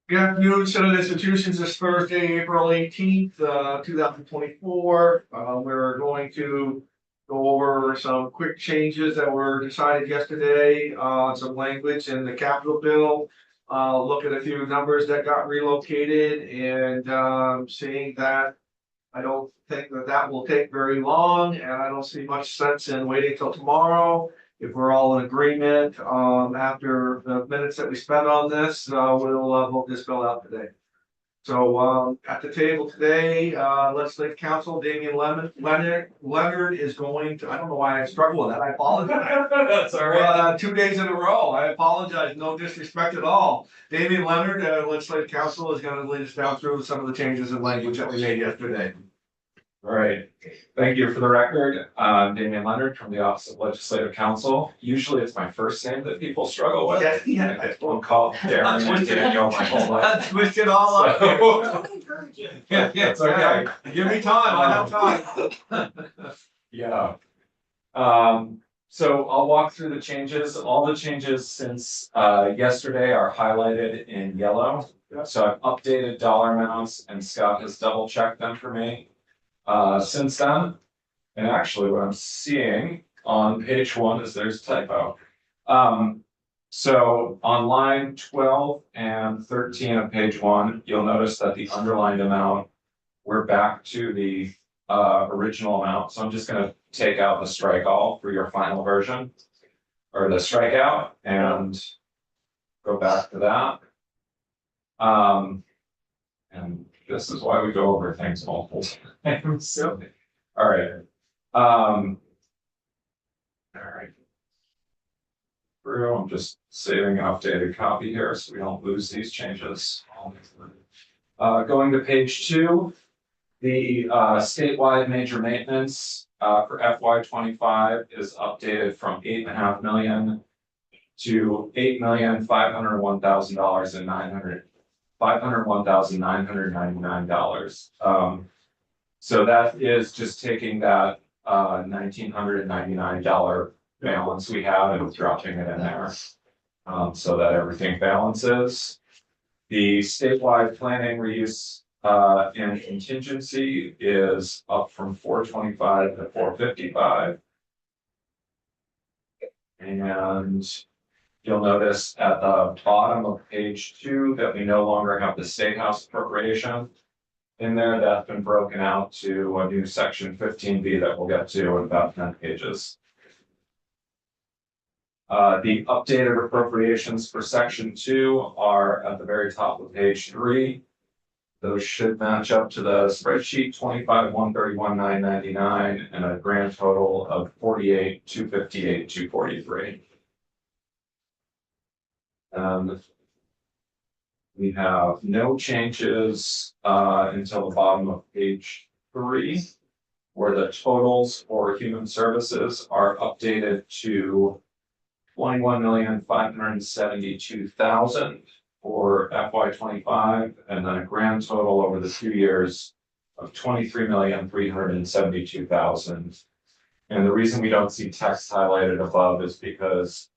Good afternoon, Senate Institutions. This Thursday, April 18th, 2024. We're going to go over some quick changes that were decided yesterday, some language in the capital bill. Look at a few numbers that got relocated and seeing that I don't think that will take very long, and I don't see much sense in waiting till tomorrow. If we're all in agreement, after the minutes that we spent on this, we'll vote this bill out today. So, at the table today, legislative counsel Damian Leonard is going to, I don't know why I struggle with that, I apologize. That's all right. 2 days in a row, I apologize, no disrespect at all. Damian Leonard, legislative counsel, is gonna lead us down through some of the changes in language that we made yesterday. All right. Thank you. For the record, Damian Leonard from the Office of Legislative Counsel. Usually it's my first name that people struggle with. Yeah. I won't call Darren and Daniel my whole life. Twist it all up. Yeah, it's okay. Give me time, I have time. Yeah. So I'll walk through the changes. All the changes since yesterday are highlighted in yellow. So I've updated dollar amounts and Scott has double checked them for me since then. And actually what I'm seeing on page 1 is there's a typo. So on line 12 and 13 of page 1, you'll notice that the underlined amount, we're back to the original amount. So I'm just going to take out the strike all for your final version, or the strikeout, and go back to that. And this is why we go over things multiple times. So, all right. All right. I'm just saving an updated copy here so we don't lose these changes. Going to page 2, the statewide major maintenance for FY25 is updated from $8.5 million to $8,501,000 and $501,999. So that is just taking that $1,999 balance we have and dropping it in there, so that everything balances. The statewide planning reuse and contingency is up from 425 to 455. And you'll notice at the bottom of page 2 that we no longer have the State House appropriation in there. That's been broken out to a new section 15B that we'll get to in about 10 pages. The updated appropriations for section 2 are at the very top of page 3. Those should match up to the spreadsheet 25,131,999 and a grand total of 48,258,243. We have no changes until the bottom of page 3, where the totals for human services are updated to 21,572,000 for FY25, and then a grand total over the 2 years of 23,372,000. And the reason we don't see text highlighted above is because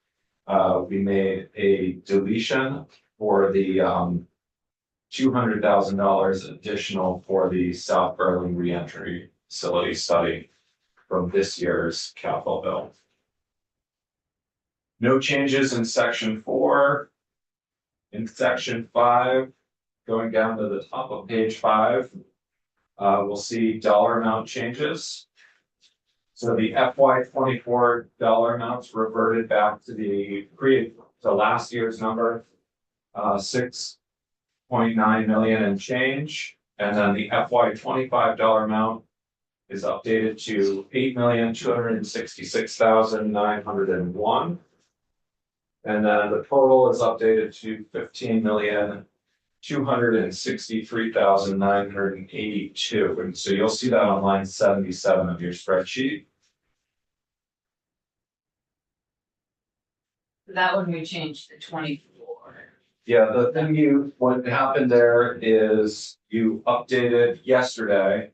we made a deletion for the $200,000 additional for the South Berlin reentry facility study from this year's capital bill. No changes in section 4. In section 5, going down to the top of page 5, we'll see dollar amount changes. So the FY24 dollar amounts reverted back to the last year's number, 6.9 million and change, and then the FY25 dollar amount is updated to 8,266,901. And then the total is updated to 15,263,982. And so you'll see that on line 77 of your spreadsheet. That one we changed to 24. Yeah, the thing what happened there is you updated yesterday,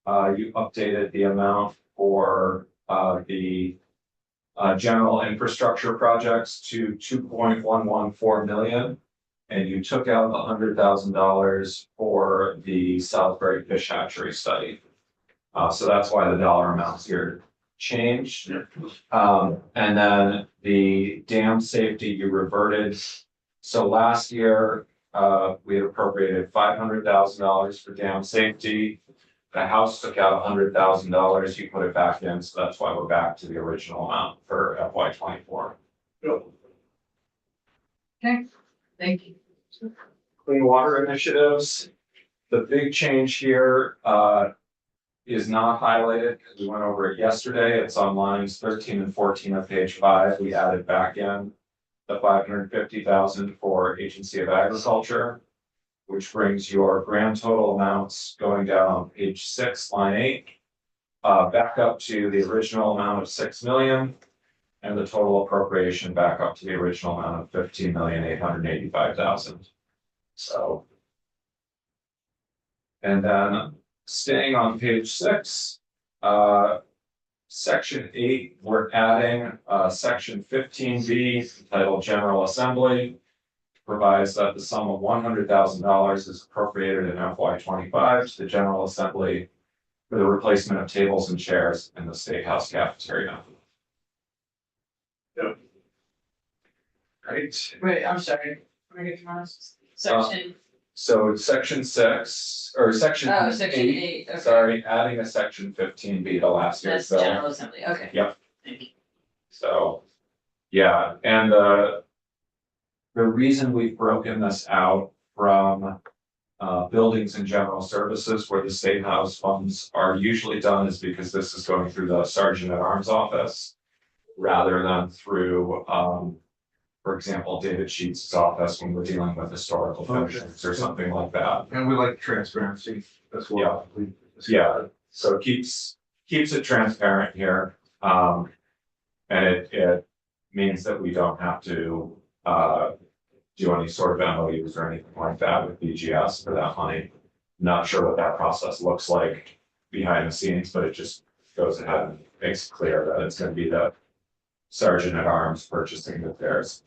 you updated the amount for the general infrastructure projects to 2.114 million. and you took out $100,000 for the Southbury Fish Hatchery study. So that's why the dollar amounts here changed. And then the dam safety you reverted. So last year, we had appropriated $500,000 for dam safety. The House took out $100,000, you put it back in, so that's why we're back to the original amount for FY '24. Okay, thank you. Clean water initiatives. The big change here, is not highlighted, because we went over it yesterday. It's on lines 13 and 14 of page 5. We added back in the $550,000 for Agency of Agriculture, which brings your grand total amounts going down on page 6, line 8, back up to the original amount of $6 million, and the total appropriation back up to the original amount of $15,885,000. So, and then staying on page 6, section 8, we're adding section 15B titled General Assembly. Provides that the sum of $100,000 is appropriated in FY '25 to the General Assembly for the replacement of tables and chairs in the State House cafeteria. Yep. Right. Wait, I'm sorry. Can I get to my section? So section 6 or section Oh, section 8, okay. sorry, adding a section 15B to last year's That's bill. General Assembly, okay. Yep. Thank you. So, yeah, and the reason we've broken this out from buildings and general services where the State House funds are usually done is because this is going through the Sergeant at Arms office rather than through, for example, David Sheets' office when we're dealing with historical functions or something like that. And we like transparency as well. Yeah, so it keeps it transparent here. And it means that we don't have to do any sort of MOUs or anything like that with BGS for that money. Not sure what that process looks like behind the scenes, but it just goes ahead and makes it clear that it's going to be the Sergeant at Arms purchasing the chairs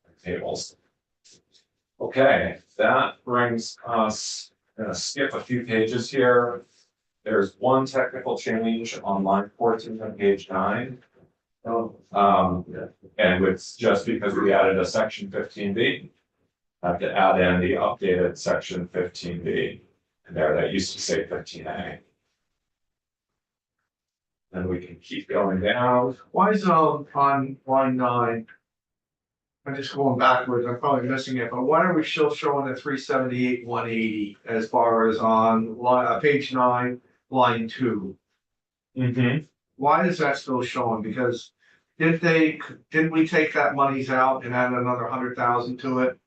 and tables. Okay, that brings us, I'm gonna skip a few pages here. There's one technical change on line 14 on page 9. And it's just because we added a section 15B. I have to add in the updated section 15B. And there, that used to say 15A. And we can keep going down. Why is on line 9? I'm just going backwards, I'm probably missing it, but why are we still showing the 378, 180 as far as on page 9, line 2? Why is that still showing? Because didn't we take that monies out and add another 100,000 to it?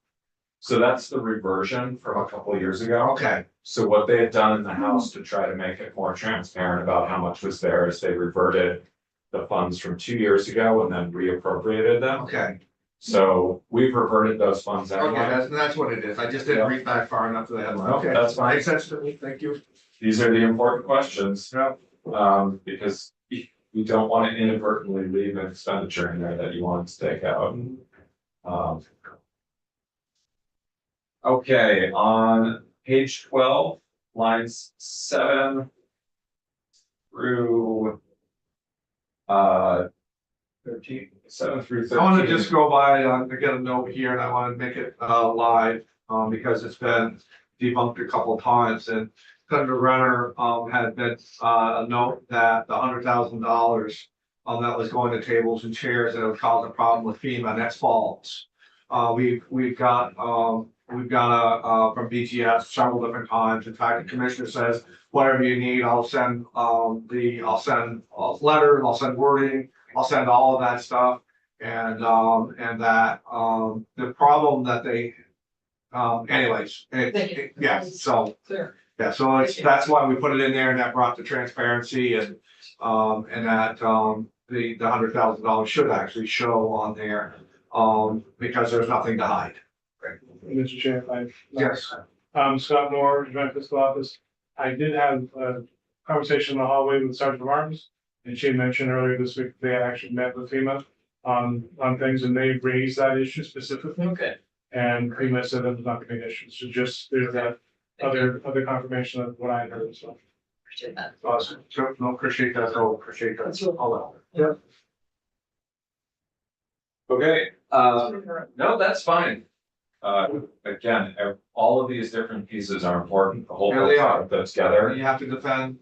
So that's the reversion from a couple of years ago. Okay, So what they had done in the House to try to make it more transparent about how much was there is they reverted the funds from 2 years ago and then reappropriated them. okay, So we've reverted those funds okay, anyway. that's what it is, I just didn't read back far enough to the headline, No, okay. that's fine. Makes sense to me, thank you. These are the important questions. Yeah. Because you don't want to inadvertently leave an expenditure in there that you want to take out. Okay, on page 12, lines 7 through 13, 7 through 13. I wanna just go by, to get a note here, and I wanna make it, live, because it's been debunked a couple of times, and Senator Renner, had been, a note that the $100,000, that was going to tables and chairs, and it would cause a problem with FEMA, and that's false. We've got from BGS several different times, in fact, the commissioner says, whatever you need, I'll send, letters, I'll send wording, I'll send all of that stuff. And that, the problem that they, anyways, yeah, so. Clear. Yeah, so that's why we put it in there, and that brought the transparency and that, the $100,000 should actually show on there, because there's nothing to hide. Mr. Chair, Yes. Scott Moore, Joint Fiscal Office. I did have a conversation in the hallway with Sergeant of Arms, and she mentioned earlier this week they actually met with FEMA on things, and they raised that issue specifically. Okay. And FEMA said that was not gonna be an issue, so just, there's that other confirmation of what I had heard as well. Appreciate that. Awesome. So, no, appreciate that, appreciate that. That's really All that. Okay, no, that's fine. Again, all of these different pieces are important, the whole Yeah, they are. put together. You have to defend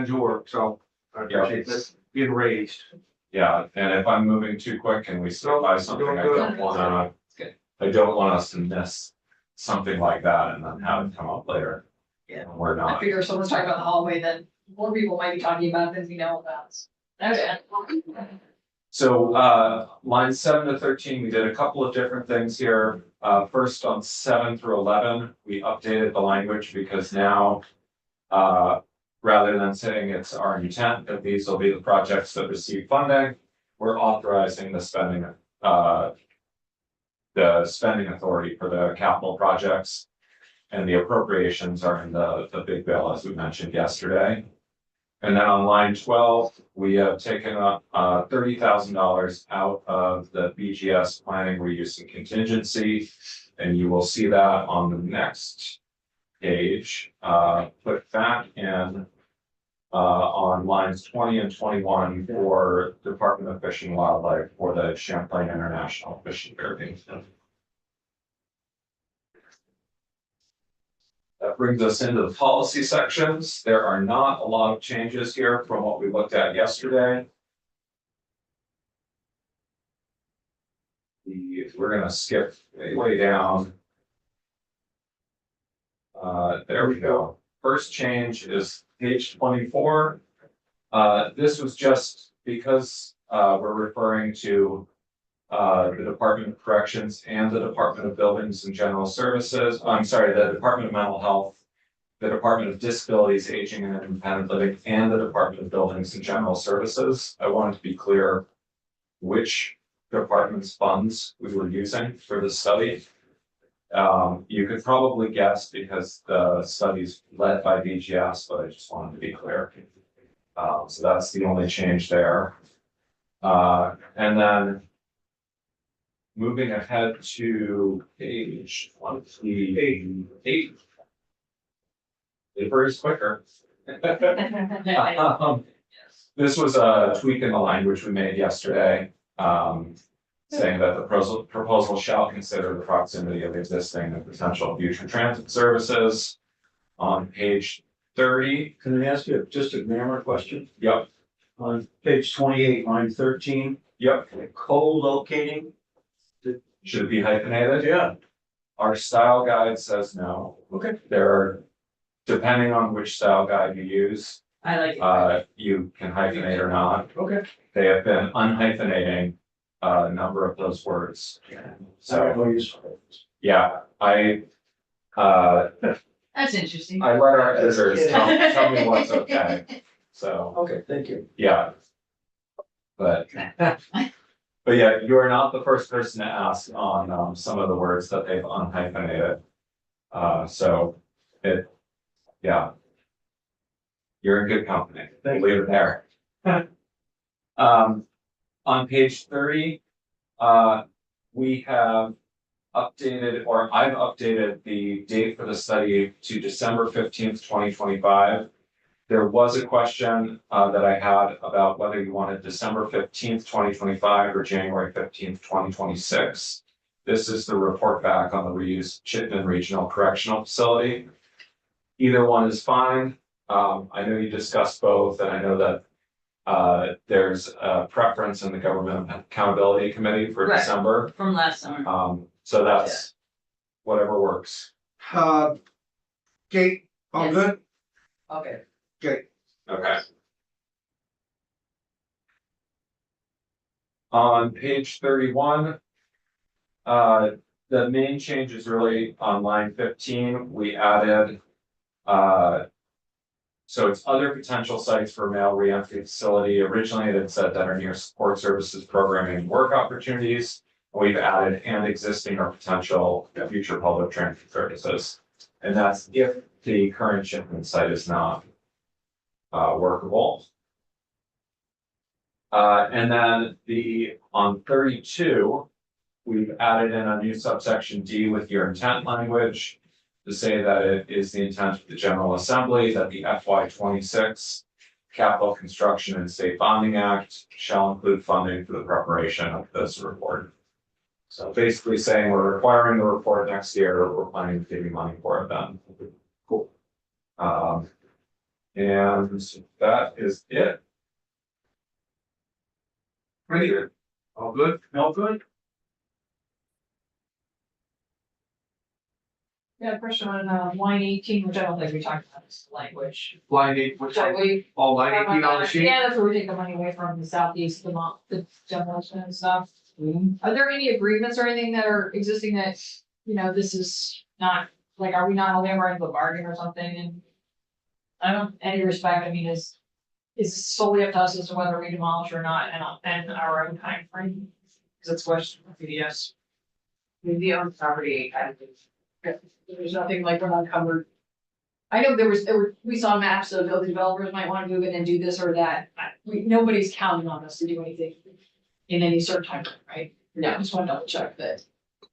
your work, so I Yeah. appreciate this being raised. Yeah, and if I'm moving too quick and we still buy something, I Doing don't good. wanna, Good. I don't want us to miss something like that and then have it come up later. Yeah. when We're I not. figure if someone's talking about the hallway, then more people might be talking about than we know about. Okay. So, line 7 to 13, we did a couple of different things here. First on 7 through 11, we updated the language because now, rather than saying it's our intent that these will be the projects that receive funding, we're authorizing the spending authority for the capital projects. And the appropriations are in the big bill, as we mentioned yesterday. And then on line 12, we have taken up $30,000 out of the BGS planning, reuse and contingency. And you will see that on the next page. Put that in on lines 20 and 21 for Department of Fish and Wildlife for the Champlain International Fishing Fair. That brings us into the policy sections. There are not a lot of changes here from what we looked at yesterday. We're gonna skip way down. There we go. First change is page 24. This was just because we're referring to the Department of Corrections and the Department of Buildings and General Services. I'm sorry, the Department of Mental Health, the Department of Disabilities, Aging and Independent Living, and the Department of Buildings and General Services. I wanted to be clear which department's funds we were using for the study. You could probably guess because the study's led by BGS, but I just wanted to be clear. So that's the only change there. And then moving ahead to page 28. Paper is quicker. This was a tweak in the language we made yesterday, saying that the proposal shall consider the proximity of existing and potential future transit services. On page 30, Can I ask you just a grammar question? yep, On page 28, line 13, yep, co-locating? should it be hyphenated? Yeah. Our style guide says no. Okay. There are, depending on which style guide you use, I like it. you can hyphenate or not. Okay. They have been unhyphenating a number of those words. So, So, yeah, I That's interesting. let our editors tell me what's okay, so, okay, thank you. yeah. But yeah, you are not the first person to ask on some of the words that they've unhyphenated. So yeah. You're in good company. Thank Leave it there. On page 30, we have updated, or I've updated the date for the study to December 15th, 2025. There was a question that I had about whether you wanted December 15th, 2025 or January 15th, 2026. This is the report back on the reused Chittenden Regional Correctional Facility. Either one is fine. I know you discussed both, and I know that there's a preference in the Government Accountability Committee for Right. December. From last summer. So that's whatever works. Kate, all Yes. good? Okay. Okay. Okay. On page 31, the main change is really on line 15. We added, so it's other potential sites for male reentry facility. Originally, it had said that are near support services, programming, and work opportunities. We've added and existing or potential future public transit services. And that's if the current Chittenden site is not workable. And then on 32, we've added in a new subsection D with your intent language. To say that it is the intent of the General Assembly that the FY 26 Capital Construction and State Bonding Act shall include funding for the preparation of this report. So basically saying we're requiring the report next year, we're planning to give you money for it then. Cool. And that is it. Pretty good. All good? No good? Yeah, question on line 18, which I don't think we talked about this language. Line eight, which So one? we. Oh, line 18 on the sheet? Yeah, that's where we take the money away from the southeast, the demolition and stuff. Are there any agreements or anything that are existing that, you know, this is not, like, are we not only ever into a bargain or something and? I don't, any respect, I mean, is solely up to us as to whether we demolish or not and our own time frame? Cause it's question for PDS. The own property, I think. There's nothing like we're unencumbered. I know we saw maps of other developers might wanna move in and do this or that. Nobody's counting on us to do anything in any certain time, right? No. I just wanna double check that.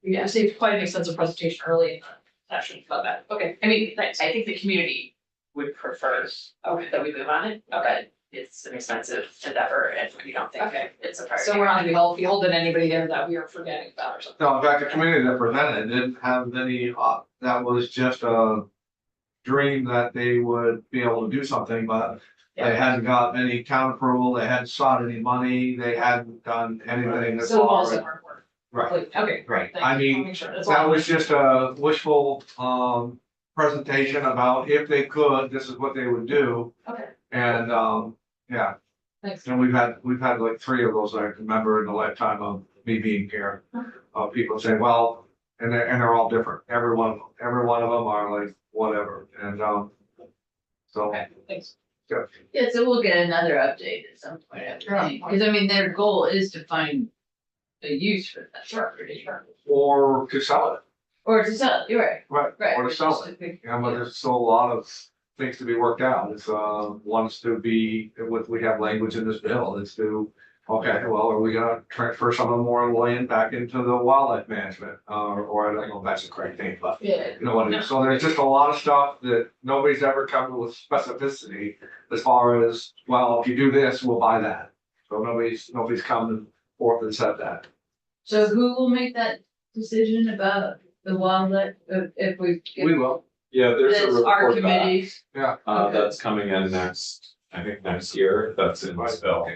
Yeah, saved quite an extensive presentation early in the session about that. Okay, I mean, I think the community would prefer that we move on it, but it's an expensive endeavor and we don't think Okay. it's a priority. so we're not gonna be holding anybody there that we are forgetting about or something. No, in fact, the community that presented didn't have any, that was just a dream that they would be able to do something, but they hadn't got any town approval, they hadn't sought any money, they hadn't done anything that's So also already. hard work. Right, Okay, right. thank I you. I'll mean, make sure that's that all. was just a wishful, presentation about if they could, this is what they would do. Okay, And, yeah, thanks. and we've had like 3 of those I can remember in the lifetime of me being here. People saying, well, and they're all different. Every one of them are like, whatever, and, so. Okay, thanks. Yeah, so we'll get another update at some point, because I mean, their goal is to find a use for that property. Or to sell it, Or to sell, it, you're right, right, right. or to which sell is it. a big- Yeah, but there's still a lot of things to be worked out. It's, wants to be, we have language in this bill, it's to, okay, well, are we gonna transfer some of the more land back into the wildlife management? Or I don't know if that's the correct thing, but Yeah. you know what I mean? So there's just a lot of stuff that nobody's ever come with specificity as far as, well, if you do this, we'll buy that. So nobody's come forth and said that. So who will make that decision about the wildlife, if we? We will. Yeah, there's a That's our report back, committees. Okay. that's coming in next, I think next year, that's in this bill.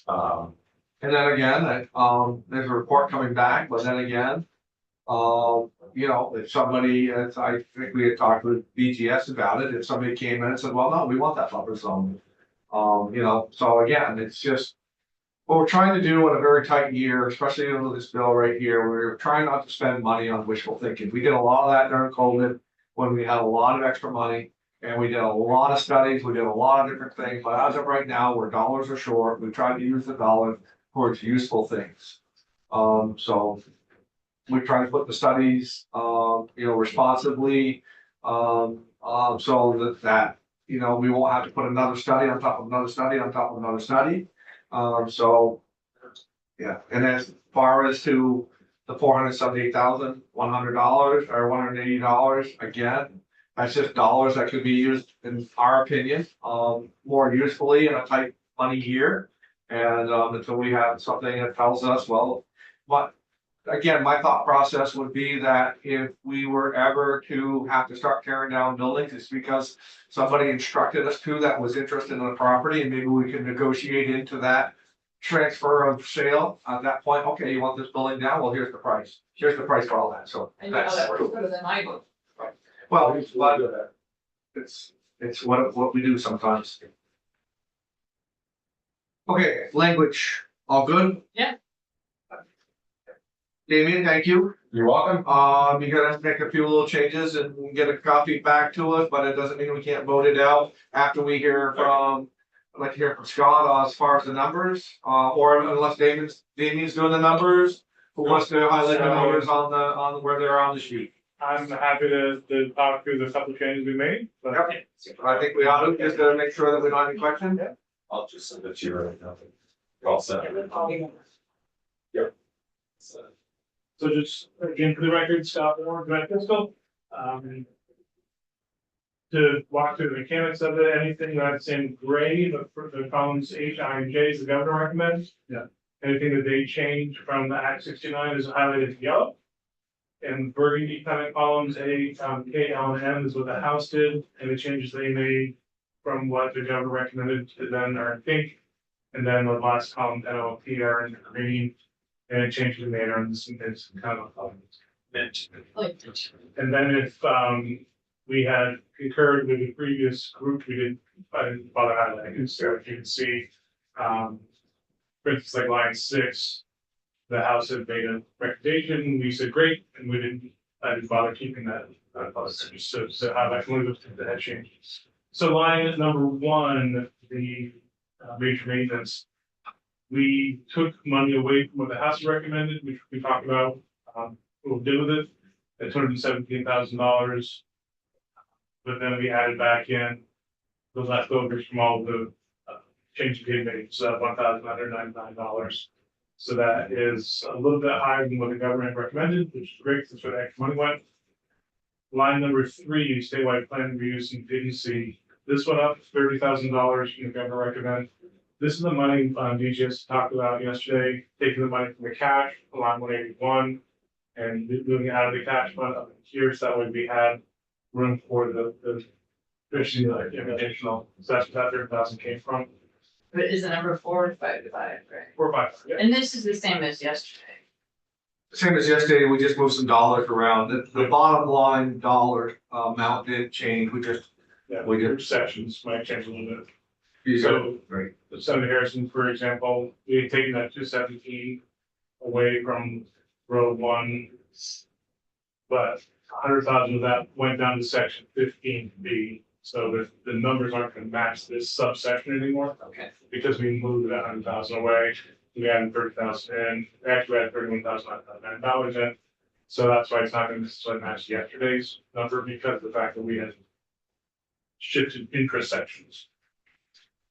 And then again, there's a report coming back, but then again, you know, if somebody, as I think we had talked with BGS about it, if somebody came in and said, well, no, we want that buffer zone. You know, so again, it's just, what we're trying to do in a very tight year, especially under this bill right here, we're trying not to spend money on wishful thinking. We did a lot of that during COVID, when we had a lot of extra money. And we did a lot of studies, we did a lot of different things, but as of right now, where dollars are short, we try to use the dollars towards useful things. So we try to put the studies, you know, responsibly, so that, you know, we won't have to put another study on top of another study on top of another study. So, yeah, and as far as to the $478,100 or $180, again, that's just dollars that could be used, in our opinion, more usefully in a tight money year. And, until we have something that tells us, well, but again, my thought process would be that if we were ever to have to start tearing down buildings, it's because somebody instructed us to that was interested in the property, and maybe we can negotiate into that transfer of sale at that point. Okay, you want this building down? Well, here's the price. Here's the price for all that. So And you know that's, that works better than I do. well, but it's what we do sometimes. Okay, language, all good? Yeah. Damien, thank you. You're welcome. You're gonna make a few little changes and get a copy back to us, but it doesn't mean we can't vote it out after we hear from, I'd like to hear from Scott as far as the numbers, or unless Damien's doing the numbers, who wants to highlight the numbers on where they're on the sheet. I'm happy to talk through the couple changes we made, but. Yep. I think we ought to, just to make sure that we don't have any questions. I'll just send it to you right now. You're all set. So, So just again, for the record, Scott Moore, Direct Fiscal. To walk through the mechanics of it, anything that's in gray, the columns H, I, and J is the governor recommends. Yeah. Anything that they change from the Act 69 is highlighted in yellow. And burgundy kind of columns A, K, L, and M is what the House did, and the changes they made from what the governor recommended to then are in pink. And then the last column, N, O, P, are in green, and it changes we made on this, it's kind of mint. Like, And then if, we had concurred with the previous group, I didn't bother highlighting, so if you can see, for instance, like line 6, the House had made a recommendation, we said great, and I didn't bother keeping that, so highlight one of the head changes. So line number 1, the major maintenance, we took money away from what the House recommended, which we talked about, what we'll do with it, at $217,000. But then we added back in the leftovers from all the changes we made, so that $1,999. So that is a little bit higher than what the government recommended, which is great, that's where the extra money went. Line number 3, statewide plan reuse and vacancy. This went up $30,000 from the government recommend. This is the money DGS talked about yesterday, taking the money from the cash, line 181, and moving it out of the cash fund up here, so that way we had room for the fishing, like invitational, so that's what that 30,000 came from, But is the number 4 or 5 to 5, right? 4 or 5, yeah. And this is the same as yesterday. Same as yesterday, we just moved some dollars around. The bottom line dollar amount didn't change. We just, Yeah, We did. your sections might change a little bit. you So- said, right. The Senator Harrison, for example, we had taken that 217 away from row 1. But 100,000 of that went down to section 15B, so the numbers aren't gonna match this subsection anymore. Okay. Because we moved that 100,000 away, we added 30,000 in, actually we had $31,999 in. So that's why it's not gonna necessarily match yesterday's number, because of the fact that we had shifted interest sections.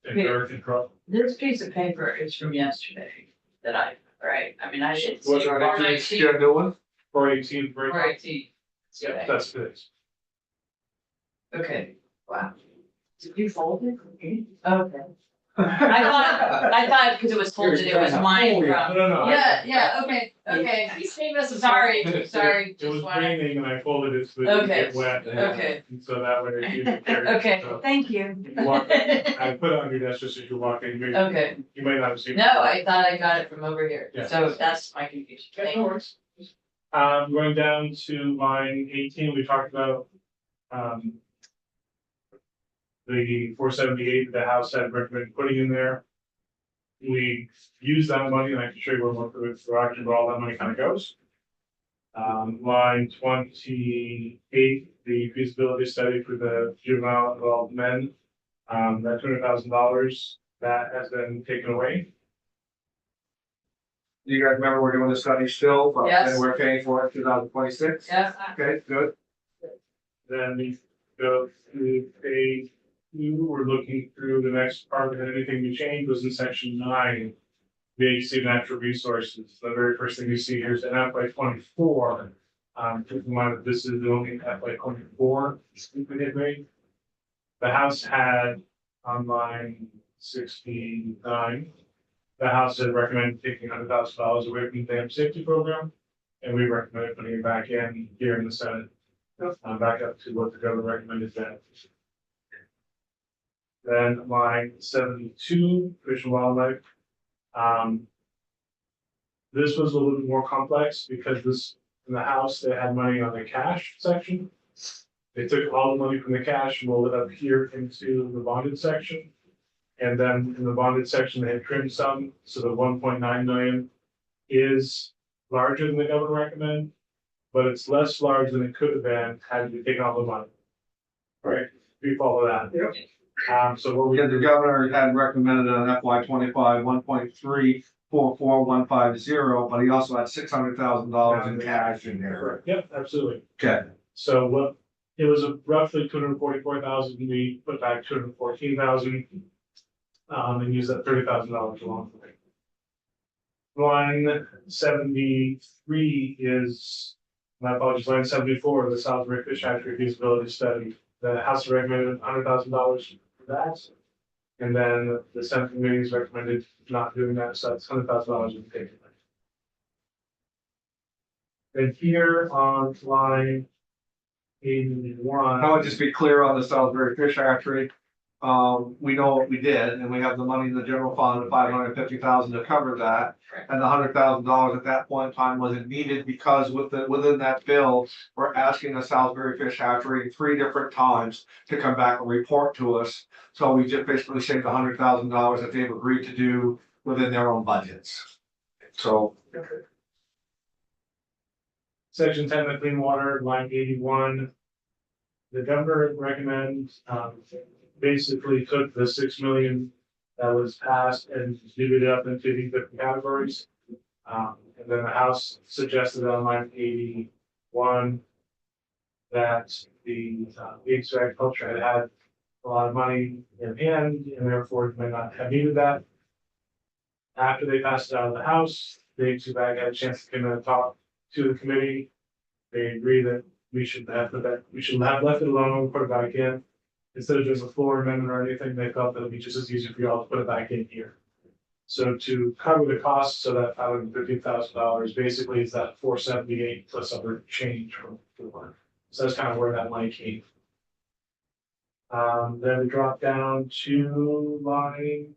And Okay. they're in trouble. This piece of paper is from yesterday that right? I mean, I didn't see What's our next, 419 you got a new one? 418, break. or 18. Yeah, that's this. Okay, wow. did you fold it? Okay. I thought because it was folded, it was mine No, from. no, no. Yeah, okay. He saved us a Sorry, It sorry, was just wanted, raining and I folded it so it didn't Okay, get wet. okay. And so that way. it didn't carry. Okay, So thank you. you walk- I put it on your desk just as you walk in. Okay, You might not have seen. it. no, I thought I got it from over here, Yeah. so that's my confusion. Okay, Thank no you. worries. Going down to line 18, we talked about, the 478 the House had recommended putting in there. We use that money, and I can show you where all that money kind of goes. Line 28, the feasibility study for the juvenile involved men, that $200,000, that has been taken away. Do you guys remember we're doing the study still? But Yes. And we're paying for it 2026? Yeah, Okay, good. Then we go to page 2, we're looking through the next part, and anything we changed was in section 9. VHC natural resources, the very first thing you see here is an FY 24. Keep in mind that this is the only FY 24 we did made. The House had on line 69, the House had recommended taking $100,000 away from the dam safety program, and we recommended putting it back in here in the Senate. Back up to what the governor recommended then. Then line 72, fish and wildlife. This was a little bit more complex because this, in the House, they had money on the cash section. They took all the money from the cash and rolled it up here into the bonded section. And then in the bonded section, they had trimmed some, so the 1.9 million is larger than the government recommend, but it's less large than it could have been had we taken all the money. Right, we follow that. Yep. So what we Because the governor had recommended an FY 25, 1.344150, but he also had $600,000 in cash in there. Yep, absolutely. Okay. So what, it was roughly 244,000, we put back 214,000. And use that $30,000 along the way. Line 73 is, my apologies, line 74, the Salisbury Fish Hatchery feasibility study. The House recommended $100,000 for that. And then the Senate committee has recommended not doing that, so that's $100,000 in taken. And here on line 81. I would just be clear on the Salisbury Fish Hatchery. We know what we did, and we have the money in the general fund of $550,000 to cover that. And the $100,000 at that point in time wasn't needed because within that bill, we're asking the Salisbury Fish Hatchery 3 different times to come back and report to us. So we just basically saved $100,000 that they've agreed to do within their own budgets. So. Section 10 of Clean Water, line 81. The governor recommends, basically took the 6 million that was passed and divided it up into these different categories. And then the House suggested on line 81 that the agriculture had a lot of money in hand and therefore may not have needed that. After they passed it out of the House, the HVAC had a chance to come in and talk to the committee. They agree that we should have left it alone and put it back in. Instead of just a floor amendment or anything, they felt that it'd be just as easy for y'all to put it back in here. So to cover the costs of that $550,000, basically is that 478 plus other change from the one. So that's kind of where that money came. Then we drop down to line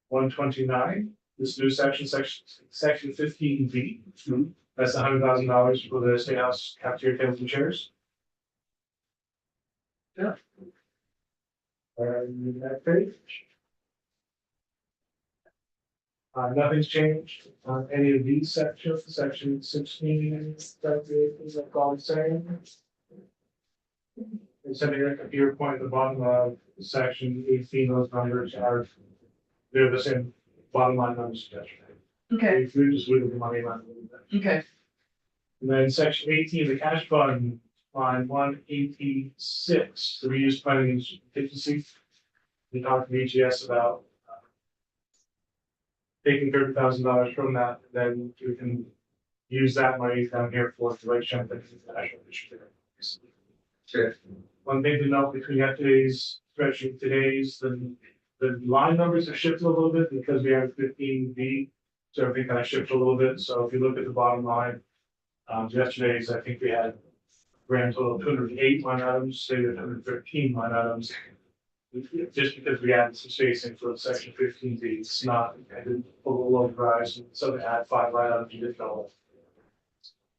129, this new section 15B. That's $100,000 for the State House cafeteria tables and chairs. Yeah. And that page. Nothing's changed on any of these sections, section 16, 38, is that all the same? And so here point at the bottom of section 18, those numbers are, they're the same bottom line numbers. Okay, If we just wiggle the money line a little bit. okay. And then section 18, the cash fund, line 186, the reuse planning and contingency. We talked to BGS about taking $30,000 from that, then we can use that money down here for the right jump into the national issue. Sure. One thing to note between today's spreadsheet, the line numbers have shifted a little bit because we have 15B, so everything kind of shifted a little bit. So if you look at the bottom line, yesterday's, I think we had grand total of 208 line items, today there's 113 line items. Just because we added some spacing for section 15B, it's not, I didn't pull the low rise, so they add 5 line items, you didn't know.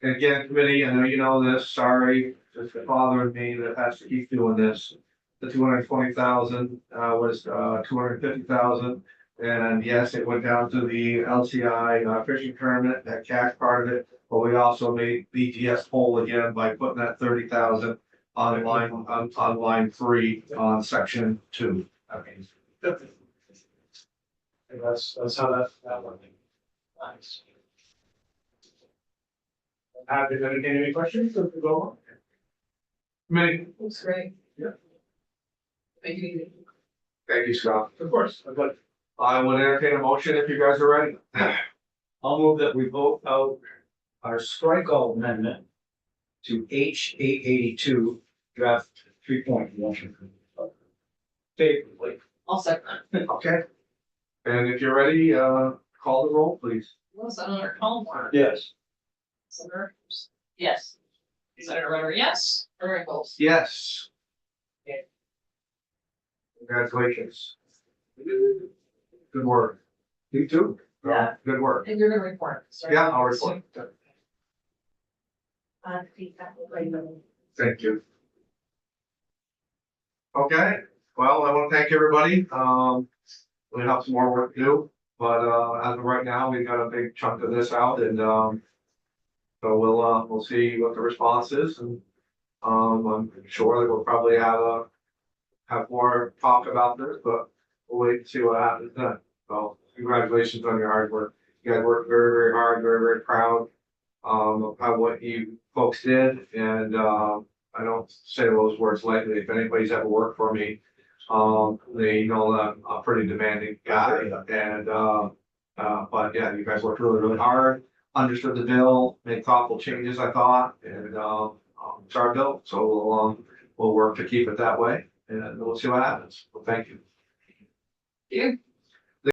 And again, committee, I know you know this, sorry, it's bothering me that has to keep doing this. The 220,000 was 250,000. And yes, it went down to the LCI fishing tournament, that cash part of it, but we also made BGS whole again by putting that 30,000 on line 3 on section 2. Okay. And that's how that worked. Nice. Have you entertained any questions or to go on? Committee, Looks great. Yeah. Thank you. thank you, Scott. Of course, I'd like. I would entertain a motion if you guys are ready. I'll move that we vote out our strikeout amendment to H882 draft 3.1. Favorably. I'll second that. Okay. And if you're ready, call the roll, please. Senator Colmore. Yes. Senator. Yes. Senator Runner, yes. Senator Nichols. Yes. Congratulations. Good work. You too. Yeah. Good work. And you're gonna report. Sorry. Yeah, I'll report. Thank you. Okay, well, I want to thank everybody. We have some more work to do, but as of right now, we've got a big chunk of this out and so we'll see what the response is and I'm sure that we'll probably have more talk about this, but we'll wait and see what happens then. So congratulations on your hard work. You guys worked very, very hard, very, very proud of what you folks did. And I don't say those words lightly. If anybody's ever worked for me, they know that I'm a pretty demanding guy. And But yeah, you guys worked really, really hard, understood the bill, made thoughtful changes, I thought, and, it's our bill, so we'll work to keep it that way, and we'll see what happens. Well, thank you. You.